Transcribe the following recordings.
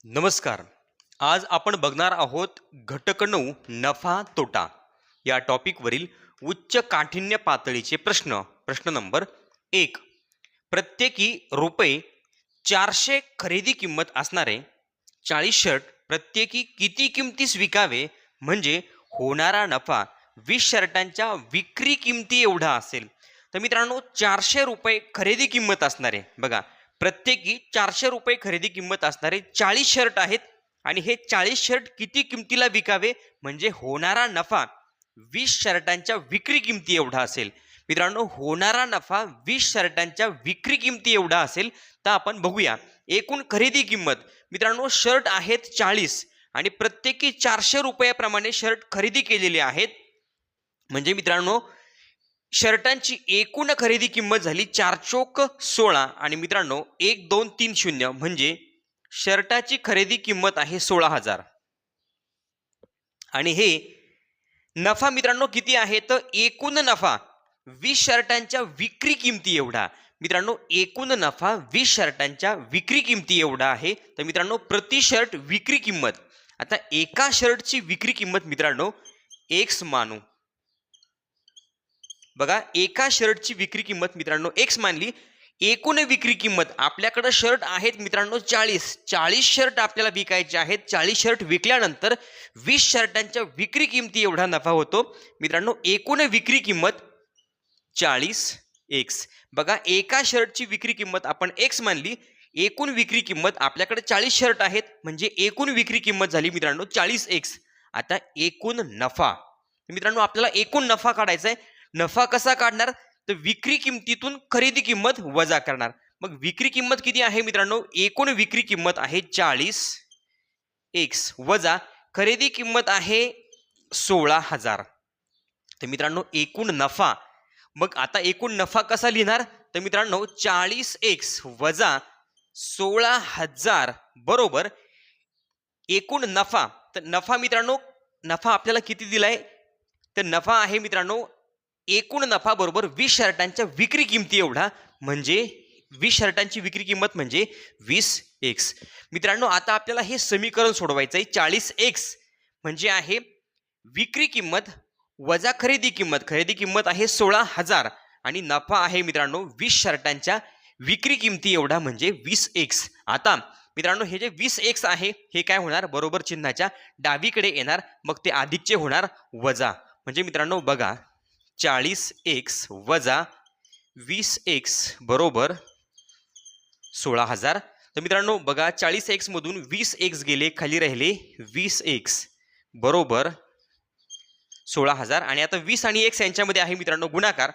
नमस्कार. आज आपण बघणार आहोत घटक 9 नफा तोटा या टॉपिकवरील उच्च काठिण्य पातळीचे प्रश्न. प्रश्न नंबर 1. प्रत्येकी रुपये 400 खरेदी किंमत असणारे 40 शर्ट प्रत्येकी किती किमतीस विकावे म्हणजे होणारा नफा 20 शर्टांच्या विक्री किमती एवढा असेल. तर मित्रांनो 400 रुपये खरेदी किंमत असणारे बघा, प्रत्येकी 400 रुपये खरेदी किंमत असणारे 40 शर्ट आहेत आणि हे 40 शर्ट किती किमतीला विकावे म्हणजे होणारा नफा 20 शर्टांच्या विक्री किमती एवढा असेल. मित्रांनो होणारा नफा 20 शर्टांच्या विक्री किमती एवढा असेल. तर आपण बघूया एकूण खरेदी किंमत. मित्रांनो शर्ट आहेत 40 आणि प्रत्येकी 400 रुपयाप्रमाणे शर्ट खरेदी केलेले आहेत. म्हणजे मित्रांनो शर्टांची एकूण खरेदी किंमत झाली 4 चोक 16 आणि मित्रांनो 1 2 3 0 म्हणजे शर्टाची खरेदी किंमत आहे 16,000 आणि हे नफा मित्रांनो किती आहे तर एकूण नफा 20 शर्टांच्या विक्री किमती एवढा. मित्रांनो एकूण नफा 20 शर्टांच्या विक्री किमती एवढा आहे. तर मित्रांनो प्रति शर्ट विक्री किंमत, आता एका शर्टची विक्री किंमत मित्रांनो एक्स मानू. बघा एका शर्टची विक्री किंमत मित्रांनो एक्स मानली. एकूण विक्री किंमत आपल्याकडे शर्ट आहेत मित्रांनो 40 शर्ट आपल्याला विकायचे आहेत. 40 शर्ट विकल्यानंतर 20 शर्टांच्या विक्री किमती एवढा नफा होतो. मित्रांनो एकूण विक्री किंमत 40 एक्स. बघा एका शर्टची विक्री किंमत आपण एक्स मानली. एकूण विक्री किंमत आपल्याकडे 40 शर्ट आहेत म्हणजे एकूण विक्री किंमत झाली मित्रांनो 40 एक्स. आता एकूण नफा मित्रांनो आपल्याला एकूण नफा काढायचा आहे. नफा कसा काढणार तर विक्री किमतीतून खरेदी किंमत वजा करणार. मग विक्री किंमत किती आहे मित्रांनो एकूण विक्री किंमत आहे 40 एक्स वजा खरेदी किंमत आहे 16,000. तर मित्रांनो एकूण नफा, मग आता एकूण नफा कसा लिहिणार तर मित्रांनो 40 एक्स वजा 16,000 बरोबर एकूण नफा. तर नफा मित्रांनो नफा आपल्याला किती दिलाय तर नफा आहे मित्रांनो एकूण नफा बरोबर 20 शर्टांच्या विक्री किमती एवढा म्हणजे 20 शर्टांची विक्री किंमत म्हणजे 20 एक्स. मित्रांनो आता आपल्याला हे समीकरण सोडवायचं आहे. 40 एक्स म्हणजे आहे विक्री किंमत वजा खरेदी किंमत. खरेदी किंमत आहे 16,000 आणि नफा आहे मित्रांनो 20 शर्टांच्या विक्री किमती एवढा म्हणजे 20 एक्स. आता मित्रांनो हे जे 20 एक्स आहे हे काय होणार बरोबर चिन्हाच्या डावीकडे येणार, मग ते अधिकचे होणार वजा. म्हणजे मित्रांनो बघा 40 एक्स वजा 20 एक्स बरोबर 16,000. तर मित्रांनो बघा 40 एक्स मधून 20 एक्स गेले, खाली राहिले 20 एक्स बरोबर 16,000 आणि आता 20 आणि एक्स यांच्यामध्ये आहे मित्रांनो गुणाकार.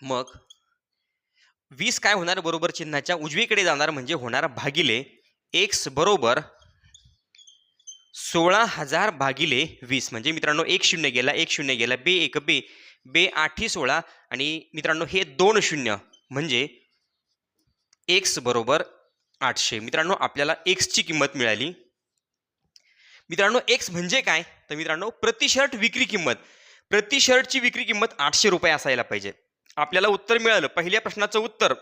मग 20 काय होणार बरोबर चिन्हाच्या उजवीकडे जाणार म्हणजे होणार भागिले एक्स बरोबर 16,000 भागिले 20. म्हणजे मित्रांनो 1 0 गेला, 1 0 गेला, बे 1 बे बे 8 16 आणि मित्रांनो हे 2 0 म्हणजे एक्स बरोबर 800. मित्रांनो आपल्याला एक्स ची किंमत मिळाली. मित्रांनो एक्स म्हणजे काय तर मित्रांनो प्रति शर्ट विक्री किंमत. प्रति शर्टची विक्री किंमत 800 रुपये असायला पाहिजे. आपल्याला उत्तर मिळालं. पहिल्या प्रश्नाचं उत्तर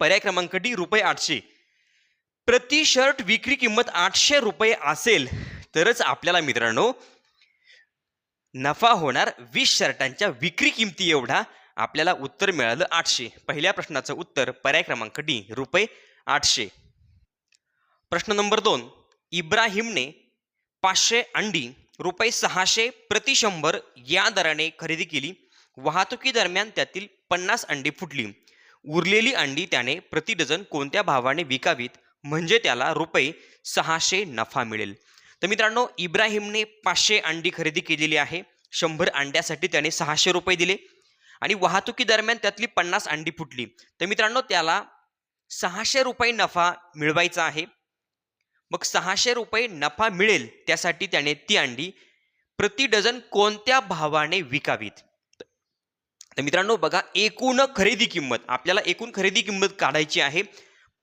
पर्याय क्रमांक डी रुपये 800. प्रति शर्ट विक्री किंमत 800 रुपये असेल तरच आपल्याला मित्रांनो नफा होणार 20 शर्टांच्या विक्री किमती एवढा. आपल्याला उत्तर मिळालं 800. पहिल्या प्रश्नाचं उत्तर पर्याय क्रमांक डी रुपये 800. प्रश्न नंबर 2. इब्राहिमने 500 अंडी रुपये 600 प्रति 100 या दराने खरेदी केली. वाहतुकी दरम्यान त्यातील 50 अंडी फुटली. उरलेली अंडी त्याने प्रति डझन कोणत्या भावाने विकावीत म्हणजे त्याला रुपये 600 नफा मिळेल. तर मित्रांनो इब्राहिमने 500 अंडी खरेदी केलेली आहे. 100 अंड्यासाठी त्याने 600 रुपये दिले आणि वाहतुकी दरम्यान त्यातली 50 अंडी फुटली. तर मित्रांनो त्याला 600 रुपये नफा मिळवायचा आहे. मग 600 रुपये नफा मिळेल त्यासाठी त्याने ती अंडी प्रति डझन कोणत्या भावाने विकावीत. तर मित्रांनो बघा एकूण खरेदी किंमत, आपल्याला एकूण खरेदी किंमत काढायची आहे.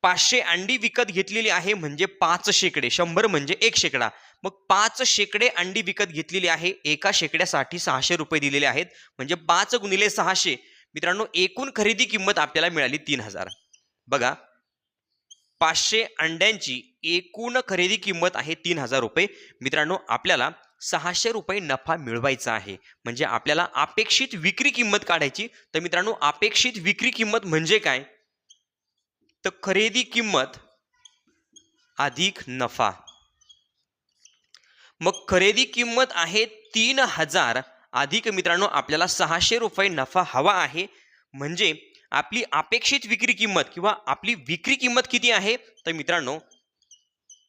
500 अंडी विकत घेतलेली आहे म्हणजे 5 शेकडे, 100 म्हणजे 1 शेकडा. मग 5 शेकडे अंडी विकत घेतलेली आहे. एका शेकड्यासाठी 600 रुपये दिलेले आहेत म्हणजे 5 गुणिले 600 मित्रांनो एकूण खरेदी किंमत आपल्याला मिळाली 3000. बघा 500 अंड्यांची एकूण खरेदी किंमत आहे 3000 रुपये. मित्रांनो आपल्याला 600 रुपये नफा मिळवायचा आहे. म्हणजे आपल्याला अपेक्षित विक्री किंमत काढायची. तर मित्रांनो अपेक्षित विक्री किंमत म्हणजे काय, तर खरेदी किंमत अधिक नफा. मग खरेदी किंमत आहे 3000 अधिक मित्रांनो आपल्याला 600 रुपये नफा हवा आहे. म्हणजे आपली अपेक्षित विक्री किंमत किंवा आपली विक्री किंमत किती आहे, तर मित्रांनो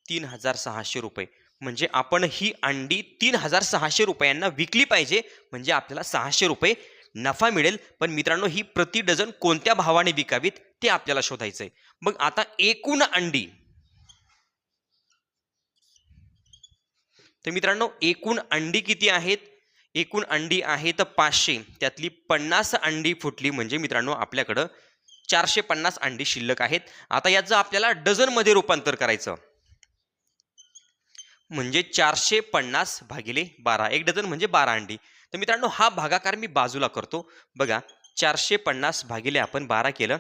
3600 रुपये. म्हणजे आपण ही अंडी 3600 रुपयांना विकली पाहिजे. म्हणजे आपल्याला 600 रुपये नफा मिळेल. पण मित्रांनो ही प्रति डझन कोणत्या भावाने विकावीत ते आपल्याला शोधायचंय. मग आता एकूण अंडी, तर मित्रांनो एकूण अंडी किती आहेत, एकूण अंडी आहेत 500, त्यातली 50 अंडी फुटली. म्हणजे मित्रांनो आपल्याकडं 450 अंडी शिल्लक आहेत. आता याचं आपल्याला डझन मध्ये रूपांतर करायचं. म्हणजे 450 भागिले 12, एक डझन म्हणजे 12 अंडी. तर मित्रांनो हा भागाकार मी बाजूला करतो. बघा 450 भागिले आपण 12 केलं,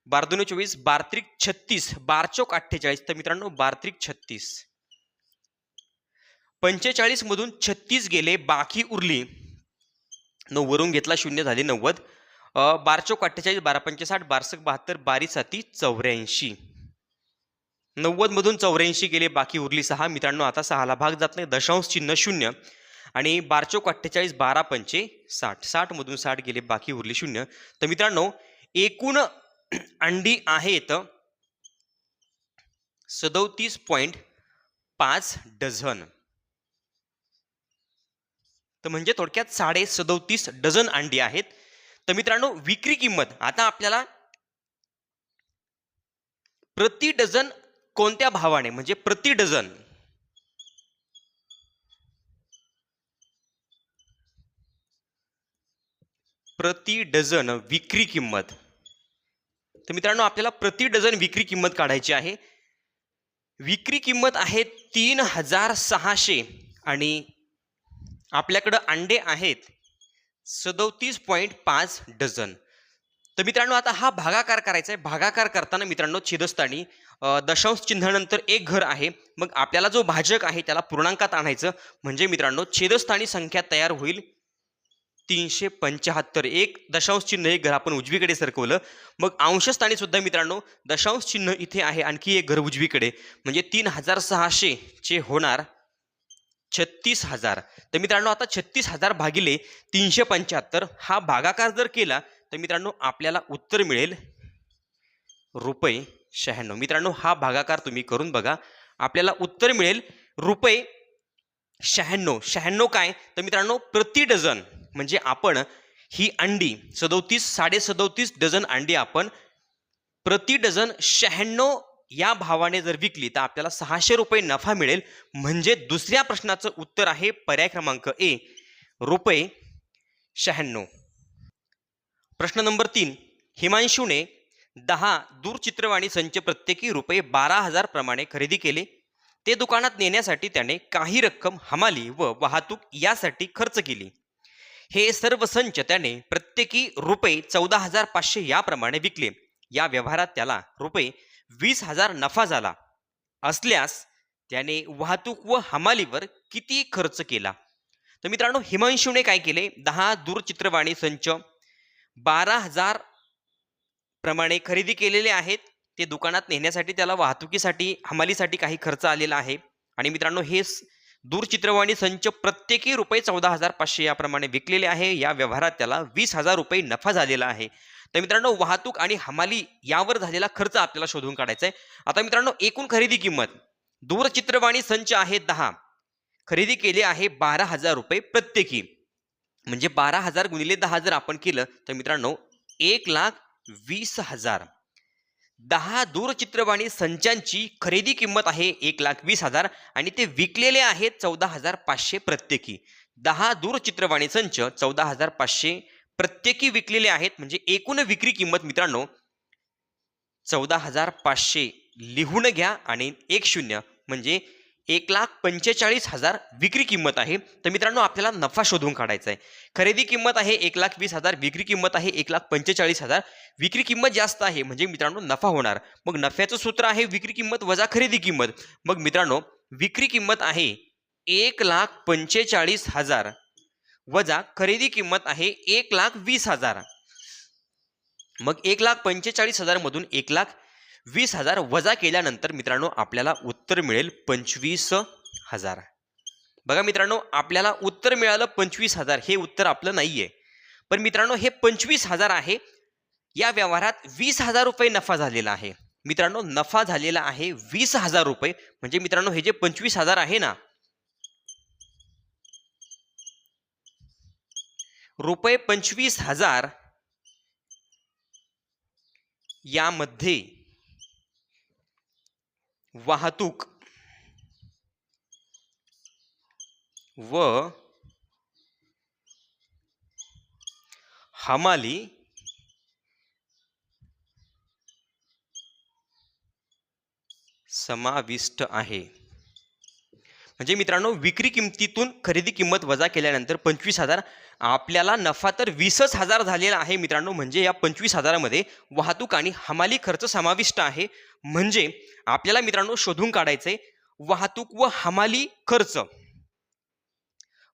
12 दूने 24, 12 त्रिक 36, 12 चौक 48. तर मित्रांनो 12 त्रिक 36, 45 मधून 36 गेले, बाकी उरली 9, वरून घेतला 0 झाले 90. 12 चौक 48, 12 पंचे 60, 12 72, 12 साती 84. 90 मधून 84 गेले, बाकी उरली 6. मित्रांनो आता 6ला भाग जात नाही, दशांश चिन्ह 0. आणि 12 चौक 48, 12 पंचे 60, 60 मधून 60 गेले, बाकी उरली 0. तर मित्रांनो एकूण अंडी आहेत 37.5 डझन. तर म्हणजे थोडक्यात 37.5 डझन अंडी आहेत. तर मित्रांनो विक्री किंमत आता आपल्याला प्रति डझन कोणत्या भावाने, म्हणजे प्रति डझन विक्री किंमत. तर मित्रांनो आपल्याला प्रति डझन विक्री किंमत काढायची आहे. विक्री किंमत आहे 3600 आणि आपल्याकडे अंडे आहेत 37.5 डझन. तर मित्रांनो आता हा भागाकार करायचा आहे. भागाकार करताना मित्रांनो छेदस्थानी दशांश चिन्हानंतर एक घर आहे. मग आपल्याला जो भाजक आहे त्याला पूर्णांकात आणायचं. म्हणजे मित्रांनो छेदस्थानी संख्या तयार होईल 375. एक दशांश चिन्ह एक घर आपण उजवीकडे सरकवलं. मग अंशस्थानी सुद्धा मित्रांनो दशांश चिन्ह इथे आहे, आणखी एक घर उजवीकडे. म्हणजे 3600 चे होणार 36000. तर मित्रांनो आता 36000 भागिले 375 हा भागाकार जर केला तर मित्रांनो आपल्याला उत्तर मिळेल रुपये 96. मित्रांनो हा भागाकार तुम्ही करून बघा, आपल्याला उत्तर मिळेल रुपये 96. 96 काय, तर मित्रांनो प्रति डझन. म्हणजे आपण ही अंडी 37.5 डझन अंडी आपण प्रति डझन 96 या भावाने जर विकली तर आपल्याला 600 रुपये नफा मिळेल. म्हणजे दुसऱ्या प्रश्नाचं उत्तर आहे पर्याय क्रमांक ए, रुपये 96. प्रश्न नंबर 3. हिमांशूने 10 दूरचित्रवाणी संच प्रत्येकी रुपये 12,000 प्रमाणे खरेदी केले. ते दुकानात नेण्यासाठी त्याने काही रक्कम हमाली व वाहतूक यासाठी खर्च केली. हे सर्व संच त्याने प्रत्येकी रुपये 14,500 याप्रमाणे विकले. या व्यवहारात त्याला रुपये 20,000 नफा झाला असल्यास त्याने वाहतूक व हमालीवर किती खर्च केला. तर मित्रांनो हिमांशूने काय केले, 10 दूरचित्रवाणी संच 12,000 प्रमाणे खरेदी केलेले आहेत. ते दुकानात नेण्यासाठी त्याला वाहतुकीसाठी हमालीसाठी काही खर्च आलेला आहे. आणि मित्रांनो हे दूरचित्रवाणी संच प्रत्येकी रुपये 14,500 याप्रमाणे विकलेले आहे. या व्यवहारात त्याला 20,000 रुपये नफा झालेला आहे. तर मित्रांनो वाहतूक आणि हमाली यावर झालेला खर्च आपल्याला शोधून काढायचा आहे. आता मित्रांनो एकूण खरेदी किंमत दूरचित्रवाणी संच आहे 10, खरेदी केले आहे 12,000 रुपये प्रत्येकी. म्हणजे 12,000 गुणिले 10 जर आपण केलं तर मित्रांनो 1,20,000. 10 दूरचित्रवाणी संचांची खरेदी किंमत आहे 1,20,000 आणि ते विकलेले आहेत 14,500 प्रत्येकी. 10 दूरचित्रवाणी संच 14,500 प्रत्येकी विकलेले आहेत. म्हणजे एकूण विक्री किंमत मित्रांनो 14,500 लिहून घ्या आणि 10 म्हणजे 1,45,000 विक्री किंमत आहे. तर मित्रांनो आपल्याला नफा शोधून काढायचा आहे. खरेदी किंमत आहे 1,20,000, विक्री किंमत आहे 1,45,000. विक्री किंमत जास्त आहे म्हणजे मित्रांनो नफा होणार. मग नफ्याचं सूत्र आहे विक्री किंमत वजा खरेदी किंमत. मग मित्रांनो विक्री किंमत आहे 1,45,000 वजा खरेदी किंमत आहे 1,20,000. मग 1,45,000 मधून 1,20,000 वजा केल्यानंतर मित्रांनो आपल्याला उत्तर मिळेल 25,000. बघा मित्रांनो आपल्याला उत्तर मिळालं 25,000. हे उत्तर आपलं नाहीये. पण मित्रांनो हे 25,000 आहे. या व्यवहारात 20,000 रुपये नफा झालेला आहे. मित्रांनो नफा झालेला आहे 20,000 रुपये. म्हणजे मित्रांनो हे जे 25,000 आहे ना, रुपये 25,000 यामध्ये वाहतूक व हमाली समाविष्ट आहे. म्हणजे मित्रांनो विक्री किमतीतून खरेदी किंमत वजा केल्यानंतर 25,000 आपल्याला नफा तर 20,000 झालेला आहे मित्रांनो. म्हणजे या 25,000 मध्ये वाहतूक आणि हमाली खर्च समाविष्ट आहे. म्हणजे आपल्याला मित्रांनो शोधून काढायचे वाहतूक व हमाली खर्च.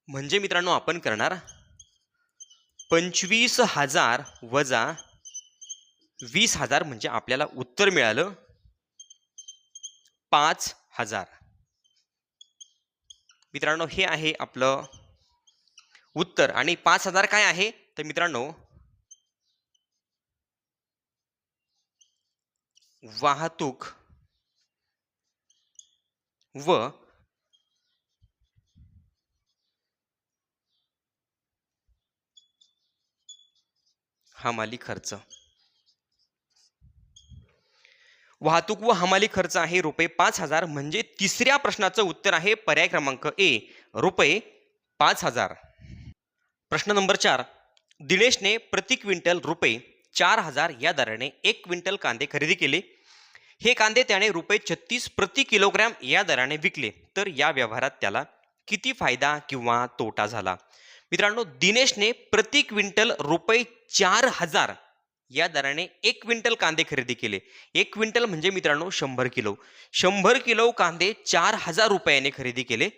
म्हणजे मित्रांनो आपण करणार 25,000 वजा 20,000 म्हणजे आपल्याला उत्तर मिळालं 5,000. मित्रांनो हे आहे आपलं उत्तर. आणि 5,000 काय आहे तर मित्रांनो वाहतूक व हमाली खर्च. वाहतूक व हमाली खर्च आहे रुपये 5,000. म्हणजे तिसऱ्या प्रश्नाचं उत्तर आहे पर्याय क्रमांक ए रुपये 5,000. प्रश्न नंबर 4. दिनेशने प्रति क्विंटल रुपये 4,000 या दराने 1 क्विंटल कांदे खरेदी केले. हे कांदे त्याने रुपये 36 प्रति किलोग्रॅम या दराने विकले. तर या व्यवहारात त्याला किती फायदा किंवा तोटा झाला. मित्रांनो दिनेशने प्रति क्विंटल रुपये 4,000 या दराने 1 क्विंटल कांदे खरेदी केले. 1 क्विंटल म्हणजे मित्रांनो 100 किलो. 100 किलो कांदे 4,000 रुपयाने खरेदी केले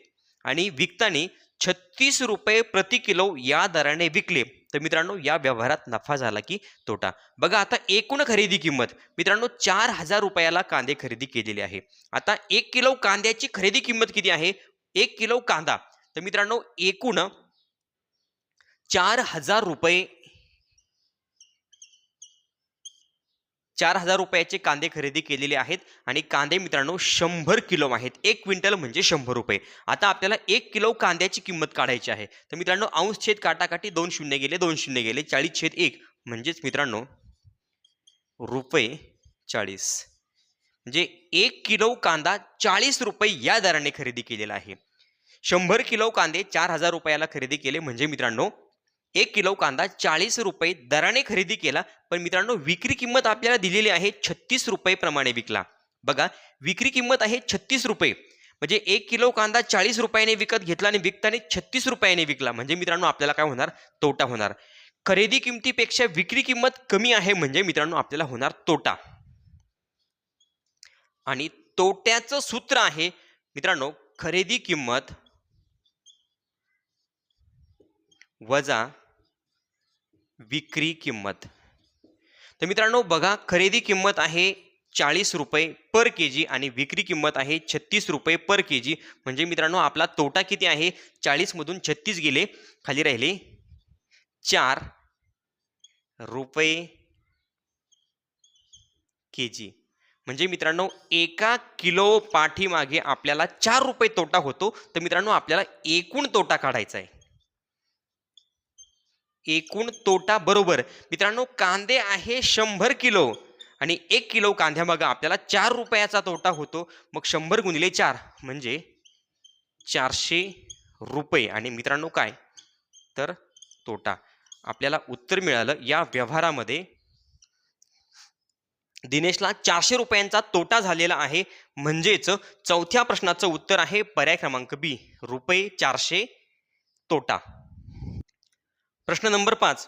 आणि विकताना 36 रुपये प्रति किलो या दराने विकले. तर मित्रांनो या व्यवहारात नफा झाला की तोटा. बघा आता एकूण खरेदी किंमत मित्रांनो 4,000 रुपयाला कांदे खरेदी केलेले आहे. आता 1 किलो कांद्याची खरेदी किंमत किती आहे. 1 किलो कांदा. तर मित्रांनो एकूण 4,000 रुपये 4,000 रुपयाचे कांदे खरेदी केलेले आहेत. आणि कांदे मित्रांनो 100 किलो आहेत. 1 क्विंटल म्हणजे 100 रुपये. आता आपल्याला 1 किलो कांद्याची किंमत काढायची आहे. तर मित्रांनो अंश छेद काटाकाटी 2 शून्य गेले 2 शून्य गेले 40/1 म्हणजेच मित्रांनो रुपये 40. म्हणजे 1 किलो कांदा 40 रुपये या दराने खरेदी केलेला आहे. 100 किलो कांदे 4,000 रुपयाला खरेदी केले. म्हणजे मित्रांनो 1 किलो कांदा 40 रुपये दराने खरेदी केला. पण मित्रांनो विक्री किंमत आपल्याला दिलेली आहे 36 रुपये प्रमाणे विकला. बघा विक्री किंमत आहे 36 रुपये. म्हणजे 1 किलो कांदा 40 रुपयाने विकत घेतला आणि विकताना 36 रुपयाने विकला. म्हणजे मित्रांनो आपल्याला काय होणार तोटा होणार. खरेदी किमतीपेक्षा विक्री किंमत कमी आहे म्हणजे मित्रांनो आपल्याला होणार तोटा. आणि तोट्याचं सूत्र आहे मित्रांनो खरेदी किंमत वजा विक्री किंमत. तर मित्रांनो बघा खरेदी किंमत आहे 40 रुपये पर केजी आणि विक्री किंमत आहे 36 रुपये पर केजी. म्हणजे मित्रांनो आपला तोटा किती आहे. 40 मधून 36 गेले खाली राहिले 4 रुपये केजी. म्हणजे मित्रांनो 1 किलो पाठीमागे आपल्याला 4 रुपये तोटा होतो. तर मित्रांनो आपल्याला एकूण तोटा काढायचा आहे. एकूण तोटा बरोबर मित्रांनो कांदे आहे 100 किलो आणि 1 किलो कांद्यामागे आपल्याला 4 रुपयाचा तोटा होतो. मग 100 गुणिले 4 म्हणजे 400 रुपये. आणि मित्रांनो काय तर तोटा. आपल्याला उत्तर मिळालं या व्यवहारामध्ये दिनेशला 400 रुपयांचा तोटा झालेला आहे, म्हणजेच चौथ्या प्रश्नाचं उत्तर आहे पर्याय क्रमांक बी, रुपये 400 तोटा. प्रश्न नंबर 5.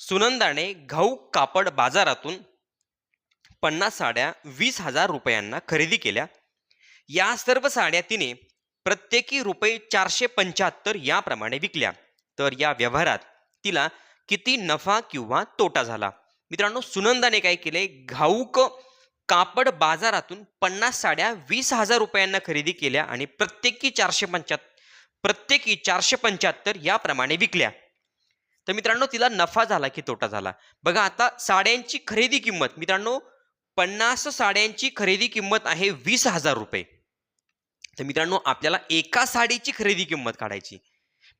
सुनंदाने घाऊक कापड बाजारातून 50 साड्या 20,000 रुपयांना खरेदी केल्या. या सर्व साड्या तिने प्रत्येकी रुपये 475 याप्रमाणे विकल्या. तर या व्यवहारात तिला किती नफा किंवा तोटा झाला? मित्रांनो, सुनंदाने काय केले? घाऊक कापड बाजारातून 50 साड्या 20,000 रुपयांना खरेदी केल्या आणि प्रत्येकी 475 याप्रमाणे विकल्या. तर मित्रांनो, तिला नफा झाला की तोटा झाला? बघा, आता साड्यांची खरेदी किंमत मित्रांनो, 50 साड्यांची खरेदी किंमत आहे 20,000 रुपये. तर मित्रांनो, आपल्याला एका साडीची खरेदी किंमत काढायची.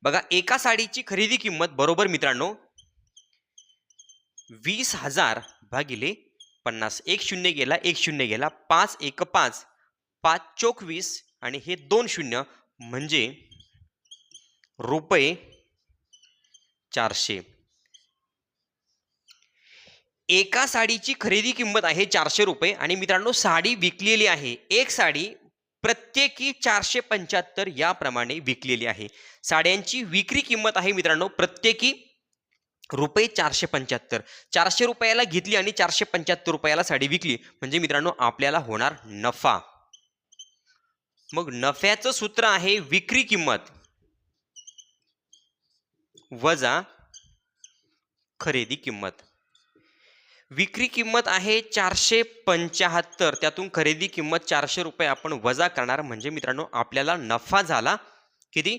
बघा, एका साडीची खरेदी किंमत बरोबर मित्रांनो 20,000 भागिले 50. 1 शून्य गेला, 1 शून्य गेला, 5 1 5, 5 चोक 20 आणि हे 2 शून्य म्हणजे रुपये 400. एका साडीची खरेदी किंमत आहे 400 रुपये आणि मित्रांनो, साडी विकलेली आहे. एक साडी प्रत्येकी 475 याप्रमाणे विकलेली आहे. साड्यांची विक्री किंमत आहे मित्रांनो प्रत्येकी रुपये 475. 400 रुपयाला घेतली आणि 475 रुपयाला साडी विकली म्हणजे मित्रांनो आपल्याला होणार नफा. मग नफ्याचं सूत्र आहे विक्री किंमत वजा खरेदी किंमत. विक्री किंमत आहे 475, त्यातून खरेदी किंमत 400 रुपये आपण वजा करणार म्हणजे मित्रांनो आपल्याला नफा झाला किती?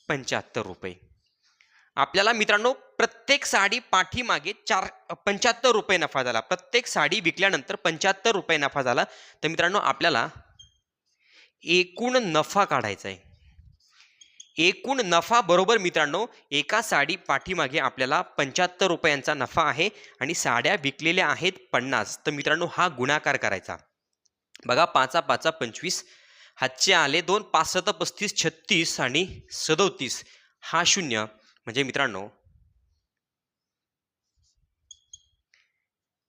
75 रुपये. आपल्याला मित्रांनो प्रत्येक साडी पाठीमागे 75 रुपये नफा झाला. प्रत्येक साडी विकल्यानंतर 75 रुपये नफा झाला. तर मित्रांनो आपल्याला एकूण नफा काढायचा आहे. एकूण नफा बरोबर मित्रांनो एका साडी पाठीमागे आपल्याला 75 रुपयांचा नफा आहे आणि साड्या विकलेल्या आहेत 50. तर मित्रांनो हा गुणाकार करायचा. बघा, 5 5 25, हातचे आले 2, 5 7 35, 36 आणि 37 हा शून्य म्हणजे मित्रांनो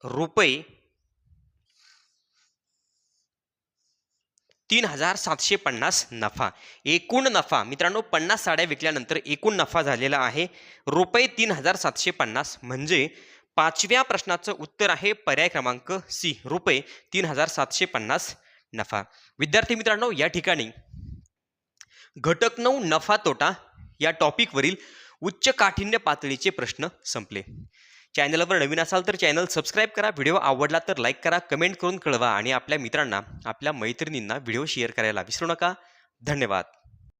रुपये 3,750 नफा. एकूण नफा मित्रांनो 50 साड्या विकल्यानंतर एकूण नफा झालेला आहे रुपये 3,750 म्हणजे पाचव्या प्रश्नाचं उत्तर आहे पर्याय क्रमांक सी, रुपये 3,750 नफा. विद्यार्थी मित्रांनो, या ठिकाणी घटक 9 नफा तोटा या टॉपिकवरील उच्च काठिण्य पातळीचे प्रश्न संपले. चॅनलवर नवीन असाल तर चॅनल सबस्क्राईब करा. व्हिडिओ आवडला तर लाईक करा, कमेंट करून कळवा आणि आपल्या मित्रांना, आपल्या मैत्रिणींना व्हिडिओ शेअर करायला विसरू नका. धन्यवाद.